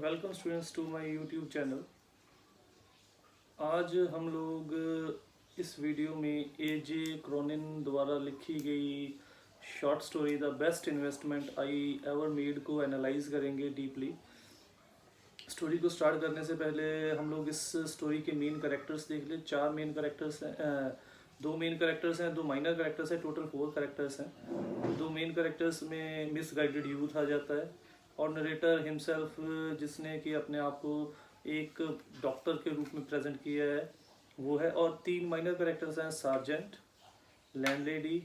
Welcome students to my YouTube channel. आज हम लोग इस वीडियो में एजे क्रॉनिन द्वारा लिखी गई short story the best investment I ever made को एनालाइज करेंगे डीपली। स्टोरी को स्टार्ट करने से पहले हम लोग इस स्टोरी के मेन कैरेक्टर्स देख ले। चार मेन कैरेक्टर्स हैं, दो मेन कैरेक्टर्स हैं, दो माइनर कैरेक्टर्स हैं, टोटल 4 कैरेक्टर्स हैं। दो मेन कैरेक्टर्स में मिसगाइडेड यूथ आ जाता है और नरेटर हिमसेल्फ जिसने कि अपने आप को एक डॉक्टर के रूप में प्रेजेंट किया है वो है। और 3 माइनर कैरेक्टर्स हैं, sergeant, landlady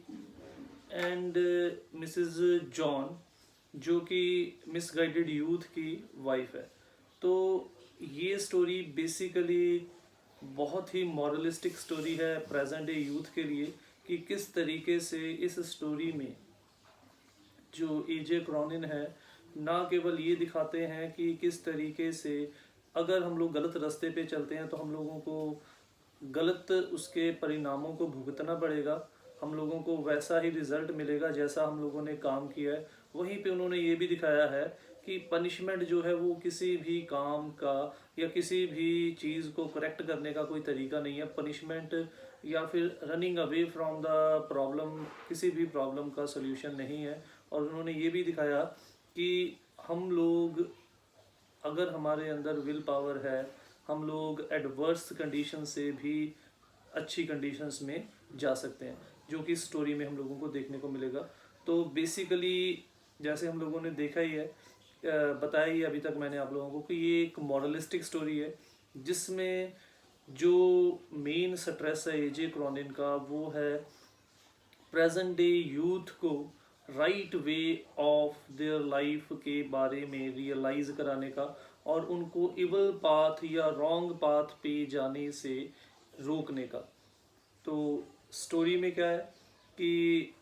and Mrs John, जो कि मिसगाइडेड यूथ की वाइफ है। तो ये स्टोरी बेसिकली बहुत ही मॉरलिस्टिक स्टोरी है प्रेजेंट डे यूथ के लिए कि किस तरीके से इस स्टोरी में जो एजे क्रॉनिन है ना केवल ये दिखाते हैं कि किस तरीके से अगर हम लोग गलत रास्ते पे चलते हैं तो हम लोगों को गलत उसके परिणामों को भुगतना पड़ेगा, हम लोगों को वैसा ही रिजल्ट मिलेगा जैसा हम लोगों ने काम किया है। वहीं पे उन्होंने ये भी दिखाया है कि पनिशमेंट जो है वो किसी भी काम का या किसी भी चीज़ को करेक्ट करने का कोई तरीका नहीं है। पनिशमेंट या फिर running away from the problem किसी भी प्रॉब्लम का सल्यूशन नहीं है। और उन्होंने ये भी दिखाया कि हम लोग अगर हमारे अंदर विल पावर है, हम लोग एडवर्स कंडीशन से भी अच्छी कंडीशंस में जा सकते हैं, जो कि स्टोरी में हम लोगों को देखने को मिलेगा। तो बेसिकली जैसे हम लोगों ने देखा ही है, बताया ही अभी तक मैंने आप लोगों को कि ये एक मॉरलिस्टिक स्टोरी है जिसमें जो मेन स्ट्रेस है एजे क्रॉनिन का वो है प्रेजेंट डे यूथ को right way of their life के बारे में रियलाइज कराने का और उनको इवल पाथ या रॉन्ग पाथ पे जाने से रोकने का। तो स्टोरी में क्या है कि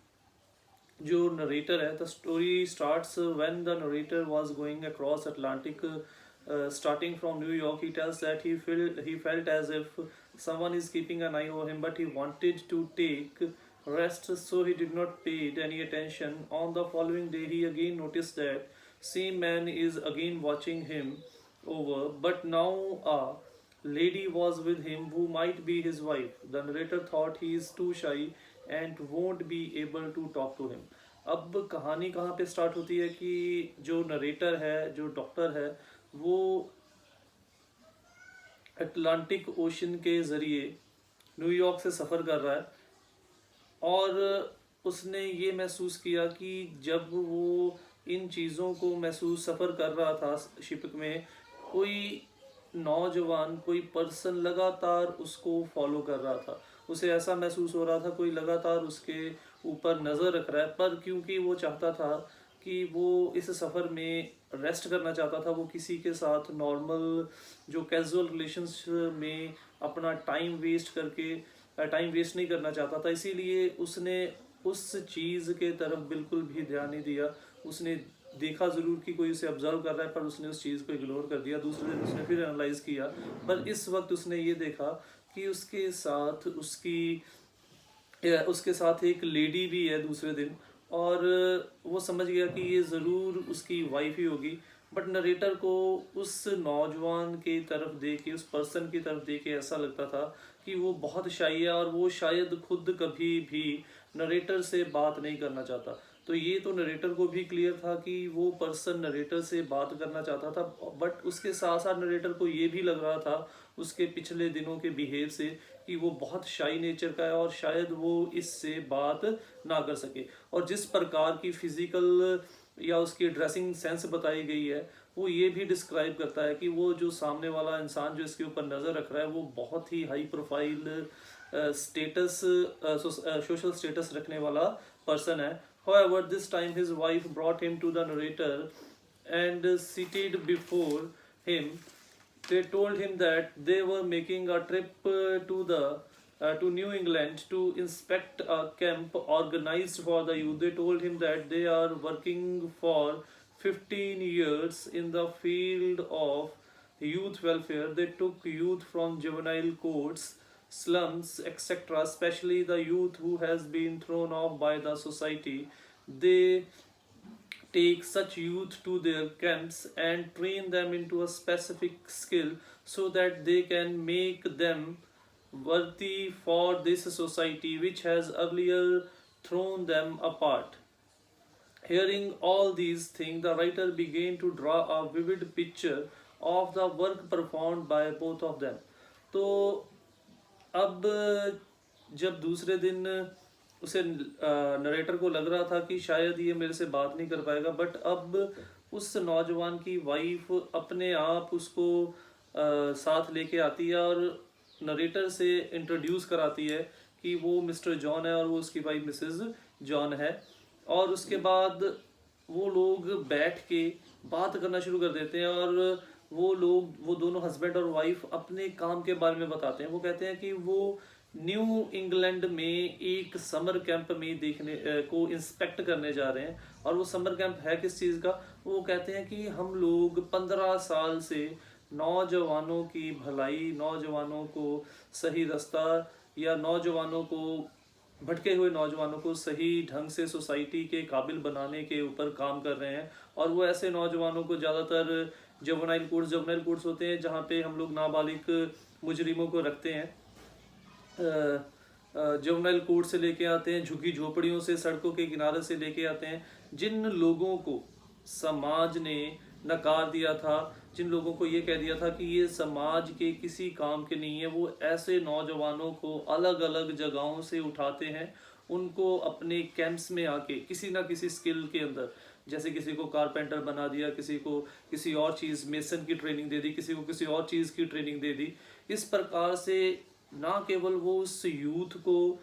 जो नरेटर है, the story starts when the narrator was going across Atlantic starting from New York. He tells that he felt as if someone is keeping an eye over him, but he wanted to take rest, so he did not pay any attention. On the following day, he again noticed that same man is again watching him over, but now a lady was with him who might be his wife. The narrator thought he is too shy and won't be able to talk to him. अब कहानी कहाँ पे start होती है कि जो narrator है, जो डॉक्टर है, वो अटलांटिक ओशन के ज़रिए न्यूयॉर्क से सफ़र कर रहा है और उसने ये महसूस किया कि जब वो इन चीज़ों को महसूस सफ़र कर रहा था शिप में, कोई नौजवान, कोई पर्सन लगातार उसको फॉलो कर रहा था। उसे ऐसा महसूस हो रहा था कोई लगातार उसके ऊपर नज़र रख रहा है, पर क्योंकि वो चाहता था कि वो इस सफ़र में रेस्ट करना चाहता था, वो किसी के साथ नॉर्मल जो कैजुअल रिलेशंस में अपना टाइम वेस्ट करके टाइम वेस्ट नहीं करना चाहता था, इसीलिए उसने उस चीज़ के तरफ बिल्कुल भी ध्यान नहीं दिया। उसने देखा ज़रूर कि कोई उसे ऑब्जर्व कर रहा है, पर उसने उस चीज़ को इग्नोर कर दिया। दूसरे दिन उसने फिर एनालाइज किया, पर इस वक्त उसने ये देखा कि उसके साथ एक लेडी भी है दूसरे दिन, और वो समझ गया कि ये ज़रूर उसकी वाइफ ही होगी। बट नरेटर को उस नौजवान के तरफ देख के, उस पर्सन की तरफ देख के ऐसा लगता था कि वो बहुत शाई है और वो शायद खुद कभी भी नरेटर से बात नहीं करना चाहता। तो ये तो नरेटर को भी क्लियर था कि वो पर्सन नरेटर से बात करना चाहता था, बट उसके साथ साथ नरेटर को ये भी लग रहा था उसके पिछले दिनों के बिहेव से कि वो बहुत शाई नेचर का है और शायद वो इससे बात ना कर सके। और जिस प्रकार की फिजिकल या उसकी ड्रेसिंग सेंस बताई गई है, वो ये भी डिस्क्राइब करता है कि वो जो सामने वाला इंसान जो इसके ऊपर नज़र रख रहा है वो बहुत ही high profile status, social status रखने वाला पर्सन है। However, this time his wife brought him to the narrator and seated before him. They told him that they were making a trip to New England to inspect a camp organized for the youth. They told him that they are working for 15 years in the field of youth welfare. They took youth from juvenile courts, slums, etc., especially the youth who has been thrown off by the society. They take such youth to their camps and train them into a specific skill so that they can make them worthy for this society which has earlier thrown them apart. Hearing all these things, the writer began to draw a vivid picture of the work performed by both of them. तो अब जब दूसरे दिन उसे narrator को लग रहा था कि शायद ये मेरे से बात नहीं कर पाएगा, बट अब उस नौजवान की वाइफ अपने आप उसको साथ लेके आती है और नरेटर से इंट्रोड्यूस कराती है कि वो मिस्टर जॉन है और वो उसकी वाइफ मिसेस जॉन है। और उसके बाद वो लोग बैठ के बात करना शुरू कर देते हैं और वो दोनों हस्बैंड और वाइफ अपने काम के बारे में बताते हैं। वो कहते हैं कि वो न्यू इंग्लैंड में एक समर कैंप में देखने को इंस्पेक्ट करने जा रहे हैं। और वो समर कैंप है किस चीज़ का? वो कहते हैं कि हम लोग 15 साल से नौजवानों की भलाई, नौजवानों को सही रास्ता या नौजवानों को, भटके हुए नौजवानों को सही ढंग से सोसाइटी के काबिल बनाने के ऊपर काम कर रहे हैं। और वो ऐसे नौजवानों को ज़्यादातर जुवेनाइल कोर्ट्स होते हैं जहाँ पे हम लोग नाबालिग मुजरिमों को रखते हैं। जुवेनाइल कोर्ट से लेके आते हैं, झुग्गी झोपड़ियों से, सड़कों के किनारे से लेके आते हैं, जिन लोगों को समाज ने नकार दिया था, जिन लोगों को ये कह दिया था कि ये समाज के किसी काम के नहीं है। वो ऐसे नौजवानों को अलग अलग जगहों से उठाते हैं, उनको अपने कैंप्स में आके किसी ना किसी स्किल के अंदर, जैसे किसी को कारपेंटर बना दिया, किसी को किसी और चीज़ मेसन की ट्रेनिंग दे दी, किसी को किसी और चीज़ की ट्रेनिंग दे दी। इस प्रकार से ना केवल वो उस यूथ को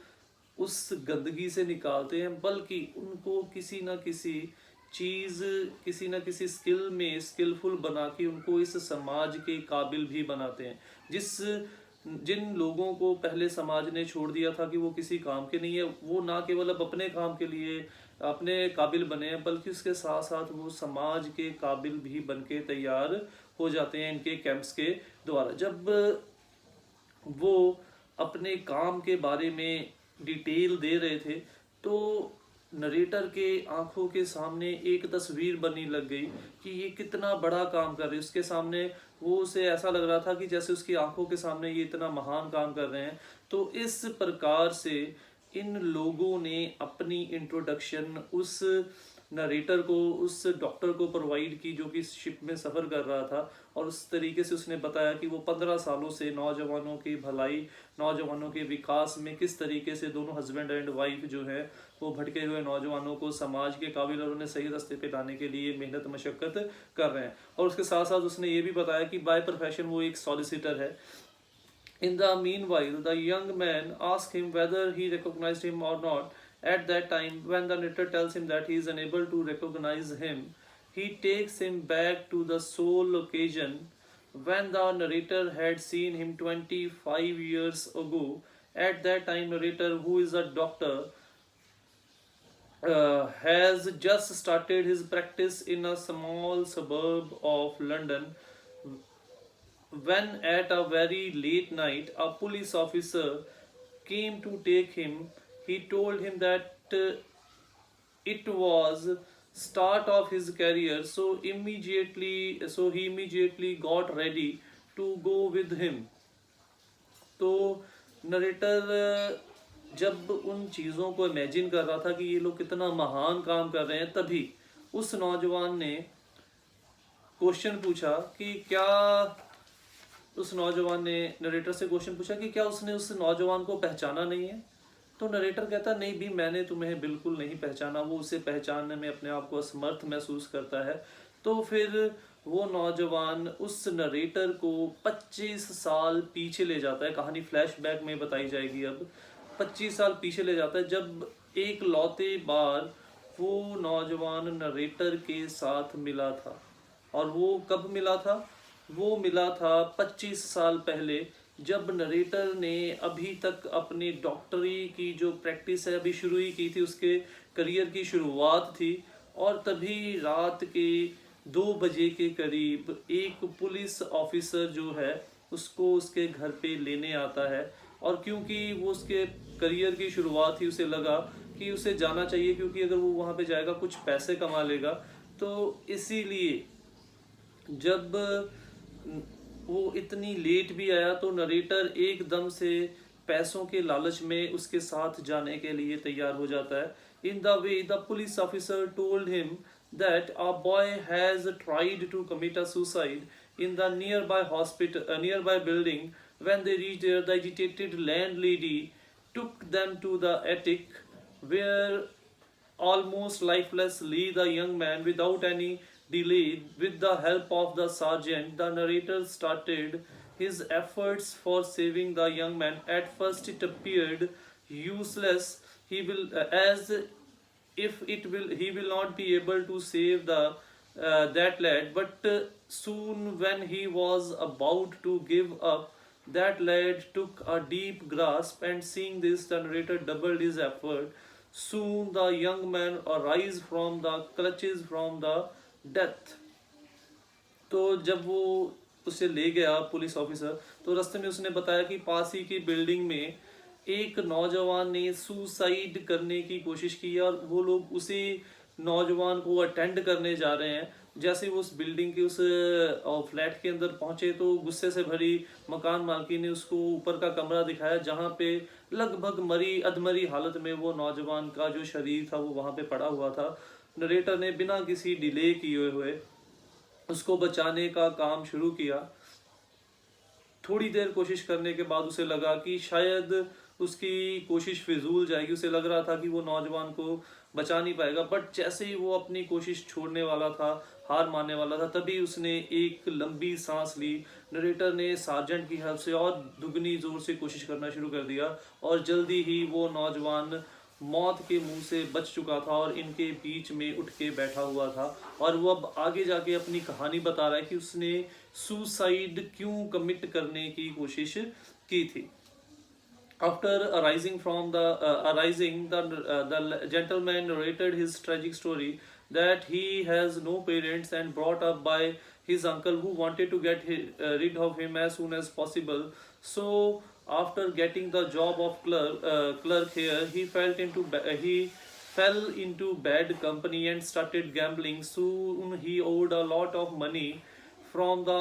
उस गंदगी से निकालते हैं, बल्कि उनको किसी ना किसी चीज़, किसी ना किसी स्किल में स्किलफुल बना के उनको इस समाज के काबिल भी बनाते हैं। जिन लोगों को पहले समाज ने छोड़ दिया था कि वो किसी काम के नहीं है, वो ना केवल अब अपने काम के लिए अपने काबिल बने हैं, बल्कि उसके साथ साथ वो समाज के काबिल भी बन के तैयार हो जाते हैं इनके कैंप्स के द्वारा। जब वो अपने काम के बारे में डिटेल दे रहे थे तो नरेटर के आंखों के सामने एक तस्वीर बनी लग गई कि ये कितना बड़ा काम कर रहे हैं। उसके सामने वो, उसे ऐसा लग रहा था कि जैसे उसकी आंखों के सामने ये इतना महान काम कर रहे हैं। तो इस प्रकार से इन लोगों ने अपनी इंट्रोडक्शन उस नरेटर को, उस डॉक्टर को प्रोवाइड की जो कि शिप में सफ़र कर रहा था। और उस तरीके से उसने बताया कि वो 15 सालों से नौजवानों की भलाई, नौजवानों के विकास में किस तरीके से दोनों हस्बैंड एंड वाइफ जो है वो भटके हुए नौजवानों को समाज के काबिल और उन्हें सही रास्ते पे लाने के लिए मेहनत मशक्क़त कर रहे हैं। और उसके साथ साथ उसने ये भी बताया कि बाय प्रोफेशन वो एक सॉलिसिटर है। In the meanwhile, the young man asks him whether he recognized him or not. At that time, when the narrator tells him that he is unable to recognize him, he takes him back to the sole occasion when the narrator had seen him 25 years ago. At that time, narrator, who is a doctor, has just started his practice in a small suburb of London, when at a very late night a police officer came to take him. He told him that it was start of his career, so he immediately got ready to go with him. तो narrator जब उन चीज़ों को imagine कर रहा था कि ये लोग कितना महान काम कर रहे हैं, तभी उस नौजवान ने क्वेश्चन पूछा कि क्या, उस नौजवान ने नरेटर से क्वेश्चन पूछा कि क्या उसने उस नौजवान को पहचाना नहीं है। तो नरेटर कहता नहीं भी, मैंने तुम्हें बिल्कुल नहीं पहचाना। वो उसे पहचानने में अपने आप को असमर्थ महसूस करता है। तो फिर वो नौजवान उस नरेटर को 25 साल पीछे ले जाता है। कहानी फ्लैशबैक में बताई जाएगी। अब 25 साल पीछे ले जाता है, जब एक लौते बार वो नौजवान नरेटर के साथ मिला था। और वो कब मिला था? वो मिला था 25 साल पहले, जब नरेटर ने अभी तक अपनी डॉक्टरी की जो प्रैक्टिस है अभी शुरू ही की थी, उसके करियर की शुरुआत थी। और तभी रात के 2 बजे के करीब एक पुलिस ऑफिसर जो है उसको उसके घर पे लेने आता है। और क्योंकि वो उसके करियर की शुरुआत थी, उसे लगा कि उसे जाना चाहिए, क्योंकि अगर वो वहाँ पे जाएगा कुछ पैसे कमा लेगा। तो इसीलिए जब वो इतनी लेट भी आया तो नरेटर एकदम से पैसों के लालच में उसके साथ जाने के लिए तैयार हो जाता है. In the way the police officer told him that a boy has tried to commit a suicide in the nearby building. When they reached there, the agitated landlady took them to the attic, where almost lifelessly the young man, without any delay, with the help of the sergeant, the narrator started his efforts for saving the young man. At first it appeared useless. He will as if it will he will not be able to save the that lad, but soon when he was about to give up, that lad took a deep grasp, and seeing this, the narrator doubled his effort. Soon the young man arise from the clutches from the death. तो जब वो उसे ले गया police officer, तो रास्ते में उसने बताया कि पास ही की बिल्डिंग में एक नौजवान ने सुसाइड करने की कोशिश की और वो लोग उसी नौजवान को अटेंड करने जा रहे हैं. जैसे वो उस बिल्डिंग के उस फ्लैट के अंदर पहुंचे तो गुस्से से भरी मकान मालकी ने उसको ऊपर का कमरा दिखाया जहां पे लगभग अधमरी हालत में वो नौजवान का जो शरीर था वो वहां पे पड़ा हुआ था. नरेटर ने बिना किसी डिले किए हुए उसको बचाने का काम शुरू किया. थोड़ी देर कोशिश करने के बाद उसे लगा कि शायद उसकी कोशिश फिजूल जाएगी. उसे लग रहा था कि वो नौजवान को बचा नहीं पाएगा, बट जैसे ही वो अपनी कोशिश छोड़ने वाला था, हार मानने वाला था, तभी उसने एक लंबी सांस ली. नरेटर ने सार्जेंट की हेल्प से और दुगनी जोर से कोशिश करना शुरू कर दिया और जल्दी ही वो नौजवान मौत के मुंह से बच चुका था और इनके बीच में उठ के बैठा हुआ था. और वो अब आगे जाके अपनी कहानी बता रहा है कि उसने सुसाइड क्यों कमिट करने की कोशिश की थी. After arising, the gentleman narrated his tragic story that he has no parents and brought up by his uncle who wanted to get rid of him as soon as possible. So after getting the job of clerk here, he fell into bad company and started gambling. Soon he owed a lot of money from the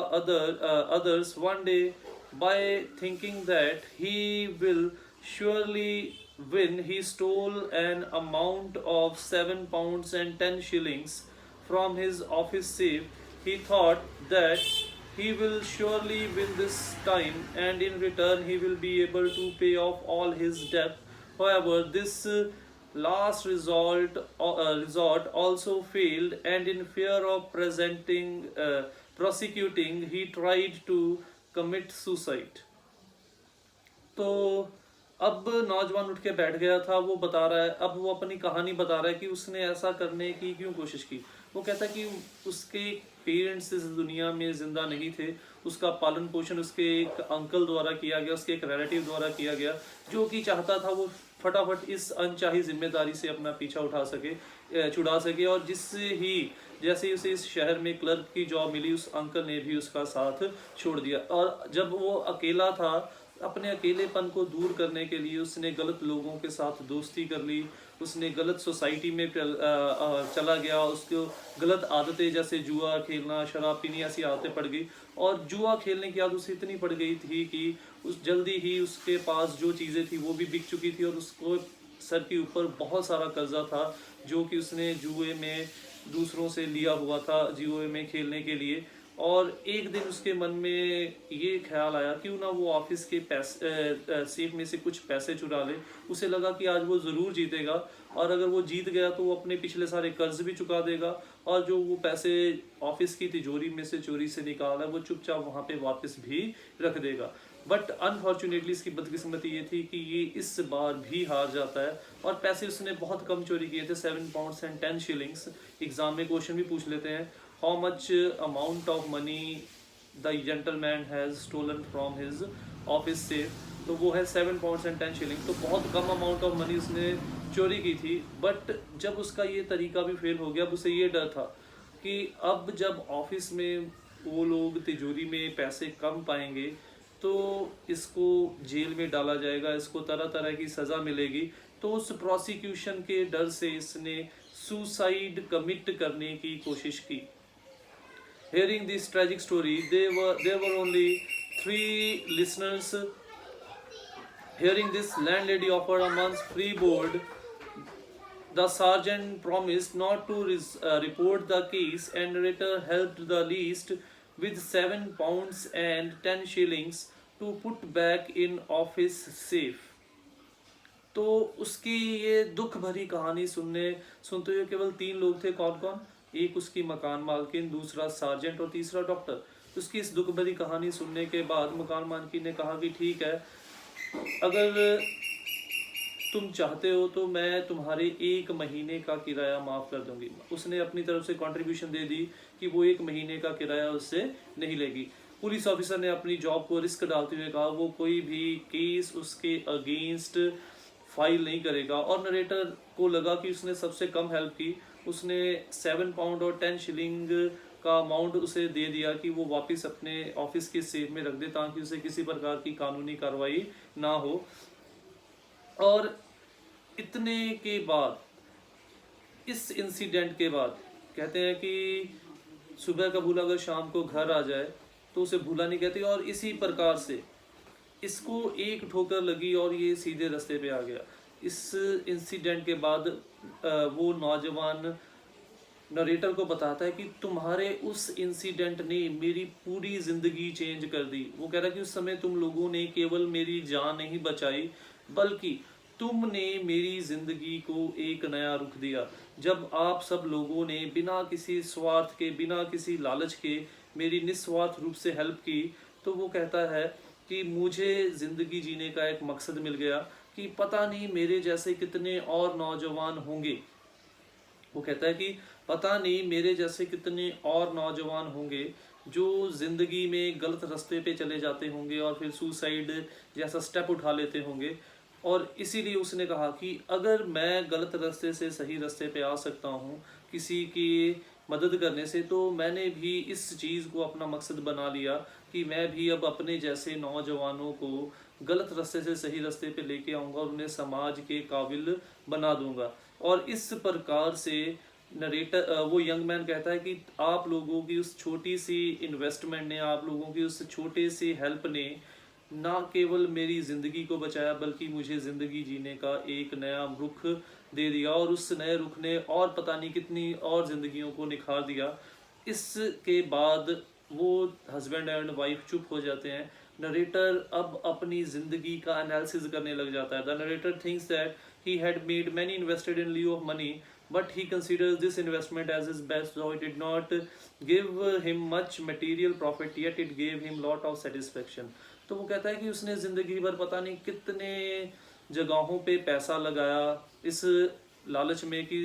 others. One day, by thinking that he will surely win, he stole an amount of 7 pounds and 10 shillings from his office safe. He thought that he will surely win this time, and in return he will be able to pay off all his debt. However, this last resort also failed, and in fear of prosecuting, he tried to commit suicide. तो अब नौजवान उठ के बैठ गया था. वो बता रहा है, अब वो अपनी कहानी बता रहा है कि उसने ऐसा करने की क्यों कोशिश की. वो कहता है कि उसके पेरेंट्स इस दुनिया में जिंदा नहीं थे. उसका पालन पोषण उसके एक अंकल द्वारा किया गया, उसके एक रिलेटिव द्वारा किया गया, जो कि चाहता था वो फटाफट इस अनचाही जिम्मेदारी से अपना पीछा छुड़ा सके. और जैसे ही उसे इस शहर में क्लर्क की जॉब मिली, उस अंकल ने भी उसका साथ छोड़ दिया. और जब वो अकेला था, अपने अकेलेपन को दूर करने के लिए उसने गलत लोगों के साथ दोस्ती कर ली. उसने गलत सोसाइटी में चला गया. उसको गलत आदतें जैसे जुआ खेलना, शराब पीनी, ऐसी आदतें पड़ गई. और जुआ खेलने की आदत उसे इतनी पड़ गई थी कि जल्दी ही उसके पास जो चीज़ें थी वो भी बिक चुकी थी और उसको सर के ऊपर बहुत सारा कर्जा था जो कि उसने जुए में दूसरों से लिया हुआ था जुए में खेलने के लिए. और एक दिन उसके मन में ये ख्याल आया क्यों ना वो ऑफिस के सेफ में से कुछ पैसे चुरा ले. उसे लगा कि आज वो ज़रूर जीतेगा और अगर वो जीत गया तो वो अपने पिछले सारे कर्ज भी चुका देगा और जो वो पैसे ऑफिस की तिजोरी में से चोरी से निकाला वो चुपचाप वहाँ पे वापस भी रख देगा. बट अनफॉर्चुनेटली इसकी बदकिस्मती ये थी कि ये इस बार भी हार जाता है और पैसे उसने बहुत कम चोरी किए थे, 7 pounds and 10 shillings. एग्जाम में क्वेश्चन भी पूछ लेते हैं, how much amount of money the gentleman has stolen from his office safe. तो वो है 7 pounds and 10 shillings. तो बहुत कम अमाउंट ऑफ मनी उसने चोरी की थी. बट जब उसका ये तरीका भी फेल हो गया, अब उसे ये डर था कि अब जब ऑफिस में वो लोग तिजोरी में पैसे कम पाएंगे तो इसको जेल में डाला जाएगा, इसको तरह तरह की सज़ा मिलेगी. तो उस प्रोसिक्यूशन के डर से इसने सुसाइड कमिट करने की कोशिश की। Hearing this tragic story, there were only 3 listeners. Hearing this, landlady offered a month's free board. The sergeant promised not to report the case, and narrator helped the least with £7 and 10 shillings to put back in office safe. तो उसकी ये दुख भरी कहानी सुनते हुए केवल 3 लोग थे। कौन कौन? एक उसकी मकान मालकिन, दूसरा सार्जेंट और तीसरा डॉक्टर। उसकी इस दुख भरी कहानी सुनने के बाद मकान मालकिन ने कहा कि ठीक है, अगर तुम चाहते हो तो मैं तुम्हारे 1 महीने का किराया माफ़ कर दूंगी। उसने अपनी तरफ से कंट्रीब्यूशन दे दी कि वो 1 महीने का किराया उससे नहीं लेगी। पुलिस ऑफिसर ने अपनी जॉब को रिस्क डालते हुए कहा वो कोई भी केस उसके अगेंस्ट फाइल नहीं करेगा। और नरेटर को लगा कि उसने सबसे कम हेल्प की। उसने £7 और 10 शिलिंग का अमाउंट उसे दे दिया कि वो वापस अपने ऑफिस के सेफ में रख दे, ताकि उसे किसी प्रकार की कानूनी कार्रवाई ना हो। और इतने के बाद, इस इंसिडेंट के बाद, कहते हैं कि सुबह का भूला अगर शाम को घर आ जाए तो उसे भूला नहीं कहते। और इसी प्रकार से इसको एक ठोकर लगी और ये सीधे रास्ते पे आ गया। इस इंसिडेंट के बाद वो नौजवान नरेटर को बताता है कि तुम्हारे उस इंसिडेंट ने मेरी पूरी ज़िंदगी चेंज कर दी। वो कह रहा है कि उस समय तुम लोगों ने केवल मेरी जान नहीं बचाई, बल्कि तुमने मेरी ज़िंदगी को एक नया रुख दिया। जब आप सब लोगों ने बिना किसी स्वार्थ के, बिना किसी लालच के मेरी निस्वार्थ रूप से हेल्प की, तो वो कहता है कि मुझे ज़िंदगी जीने का एक मकसद मिल गया कि पता नहीं मेरे जैसे कितने और नौजवान होंगे। वो कहता है कि पता नहीं मेरे जैसे कितने और नौजवान होंगे जो ज़िंदगी में गलत रास्ते पे चले जाते होंगे और फिर सुसाइड जैसा स्टेप उठा लेते होंगे। और इसीलिए उसने कहा कि अगर मैं गलत रास्ते से सही रास्ते पे आ सकता हूँ किसी की मदद करने से, तो मैंने भी इस चीज़ को अपना मकसद बना लिया कि मैं भी अब अपने जैसे नौजवानों को गलत रास्ते से सही रास्ते पे लेके आऊँगा और उन्हें समाज के काबिल बना दूंगा। और इस प्रकार से नरेटर, वो यंग मैन कहता है कि आप लोगों की उस छोटी सी इन्वेस्टमेंट ने, आप लोगों की उस छोटे सी हेल्प ने ना केवल मेरी ज़िंदगी को बचाया, बल्कि मुझे ज़िंदगी जीने का एक नया रुख दे दिया। और उस नए रुख ने और पता नहीं कितनी और ज़िंदगियों को निखार दिया। इसके बाद वो हस्बैंड एंड वाइफ चुप हो जाते हैं। नरेटर अब अपनी ज़िंदगी का एनालिसिस करने लग जाता है। The narrator thinks that he had made many invested in lieu of money, but he considers this investment as his best, though it did not give him much material profit, yet it gave him lot of satisfaction. तो वो कहता है कि उसने ज़िंदगी भर पता नहीं कितने जगहों पे पैसा लगाया इस लालच में कि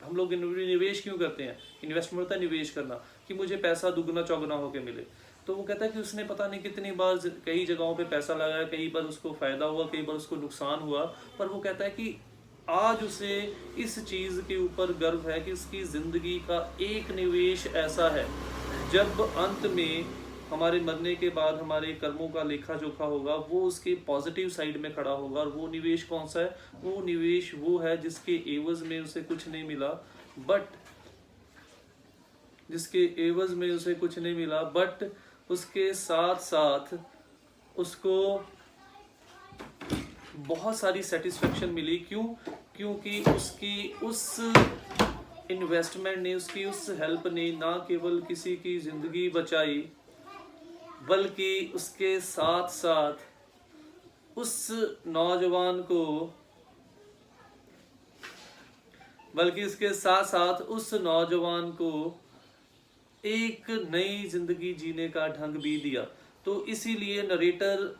हम लोग निवेश क्यों करते हैं। इन्वेस्टमेंट होता है निवेश करना, कि मुझे पैसा दुगना चौगुना होकर मिले। तो वो कहता है कि उसने पता नहीं कितनी बार कई जगहों पे पैसा लगाया, कई बार उसको फ़ायदा हुआ, कई बार उसको नुकसान हुआ, पर वो कहता है कि आज उसे इस चीज़ के ऊपर गर्व है कि उसकी ज़िंदगी का एक निवेश ऐसा है, जब अंत में हमारे मरने के बाद हमारे कर्मों का लेखा जोखा होगा, वो उसके पॉजिटिव साइड में खड़ा होगा। और वो निवेश कौन सा है? वो निवेश वो है जिसके एवज में उसे कुछ नहीं मिला, बट उसके साथ साथ उसको बहुत सारी सेटिस्फेक्शन मिली। क्योंकि उसकी उस इन्वेस्टमेंट ने, उसकी उस हेल्प ने ना केवल किसी की ज़िंदगी बचाई, बल्कि उसके साथ साथ उस नौजवान को एक नई जिंदगी जीने का ढंग भी दिया। तो इसीलिए नरेटर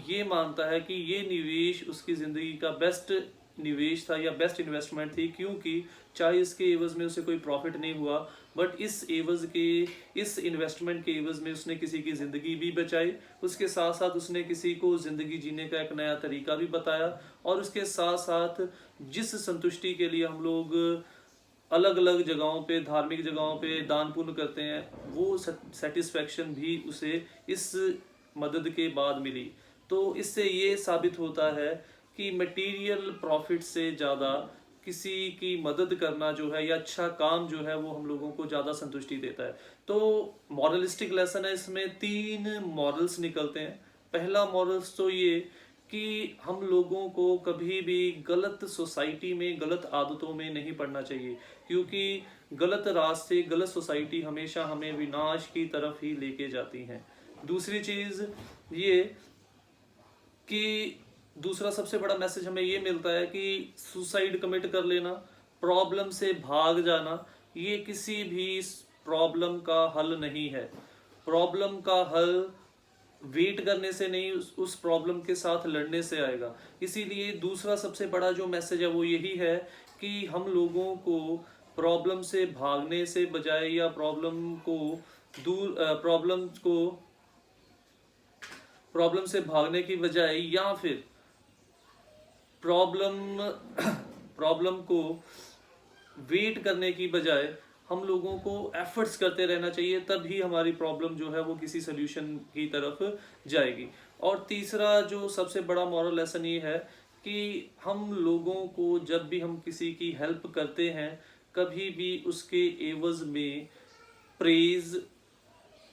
ये मानता है कि ये निवेश उसकी ज़िंदगी का बेस्ट निवेश था या बेस्ट इन्वेस्टमेंट थी, क्योंकि चाहे इसके एवज में उसे कोई प्रॉफिट नहीं हुआ, बट इस इन्वेस्टमेंट के एवज में उसने किसी की ज़िंदगी भी बचाई, उसके साथ साथ उसने किसी को ज़िंदगी जीने का एक नया तरीका भी बताया। और उसके साथ साथ जिस संतुष्टि के लिए हम लोग अलग अलग जगहों पे, धार्मिक जगहों पे दान पुण्य करते हैं, वो सेटिस्फेक्शन भी उसे इस मदद के बाद मिली। तो इससे ये साबित होता है कि मटेरियल प्रॉफिट से ज़्यादा किसी की मदद करना जो है या अच्छा काम जो है वो हम लोगों को ज़्यादा संतुष्टि देता है। तो मॉरलिस्टिक लेसन है, इसमें 3 मॉरल्स निकलते हैं। पहला मॉरल्स तो ये कि हम लोगों को कभी भी गलत सोसाइटी में, गलत आदतों में नहीं पड़ना चाहिए, क्योंकि गलत रास्ते, गलत सोसाइटी हमेशा हमें विनाश की तरफ ही लेके जाती हैं। दूसरी चीज़ ये कि दूसरा सबसे बड़ा मैसेज हमें ये मिलता है कि सुसाइड कमिट कर लेना, प्रॉब्लम से भाग जाना, ये किसी भी प्रॉब्लम का हल नहीं है। प्रॉब्लम का हल वेट करने से नहीं, उस प्रॉब्लम के साथ लड़ने से आएगा। इसीलिए दूसरा सबसे बड़ा जो मैसेज है वो यही है कि हम लोगों को प्रॉब्लम से भागने से बजाय या प्रॉब्लम से भागने की बजाय या फिर प्रॉब्लम को वेट करने की बजाय हम लोगों को एफर्ट्स करते रहना चाहिए, तभी हमारी प्रॉब्लम जो है वो किसी सोल्यूशन की तरफ जाएगी। और तीसरा जो सबसे बड़ा मॉरल लेसन ये है कि हम लोगों को जब भी हम किसी की हेल्प करते हैं, कभी भी उसके एवज में प्रेज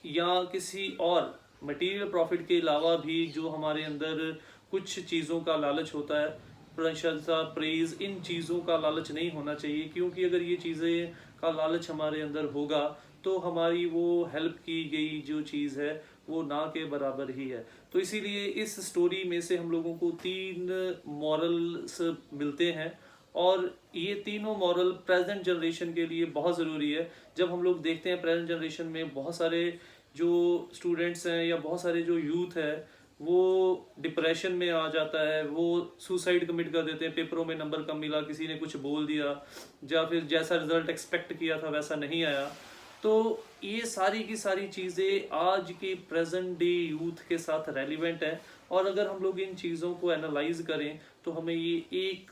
या किसी और मटेरियल प्रॉफिट के अलावा भी जो हमारे अंदर कुछ चीज़ों का लालच होता है, प्रशंसा, प्रेज, इन चीज़ों का लालच नहीं होना चाहिए। क्योंकि अगर ये चीज़ें का लालच हमारे अंदर होगा तो हमारी वो हेल्प की गई जो चीज़ है वो ना के बराबर ही है। तो इसीलिए इस स्टोरी में से हम लोगों को 3 मॉरल्स मिलते हैं, और ये तीनों मॉरल प्रेजेंट जनरेशन के लिए बहुत ज़रूरी है। जब हम लोग देखते हैं प्रेजेंट जनरेशन में बहुत सारे जो स्टूडेंट्स हैं या बहुत सारे जो यूथ है वो डिप्रेशन में आ जाता है, वो सुसाइड कमिट कर देते हैं, पेपरों में नंबर कम मिला, किसी ने कुछ बोल दिया, या फिर जैसा रिजल्ट एक्सपेक्ट किया था वैसा नहीं आया। तो ये सारी की सारी चीज़ें आज के प्रेजेंट डे यूथ के साथ रेलिवेंट है, और अगर हम लोग इन चीज़ों को एनालाइज करें तो हमें ये एक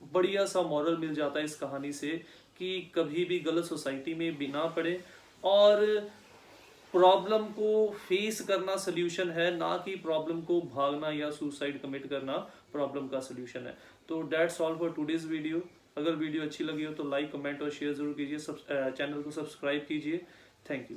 बढ़िया सा मॉरल मिल जाता है इस कहानी से कि कभी भी गलत सोसाइटी में भी ना पड़े, और प्रॉब्लम को फेस करना सोल्यूशन है, ना कि प्रॉब्लम को भागना या सुसाइड कमिट करना प्रॉब्लम का सोल्यूशन है। तो that's all for today's video. अगर वीडियो अच्छी लगी हो तो लाइक, कमेंट और शेयर जरूर कीजिए। चैनल को सब्सक्राइब कीजिए। Thank you.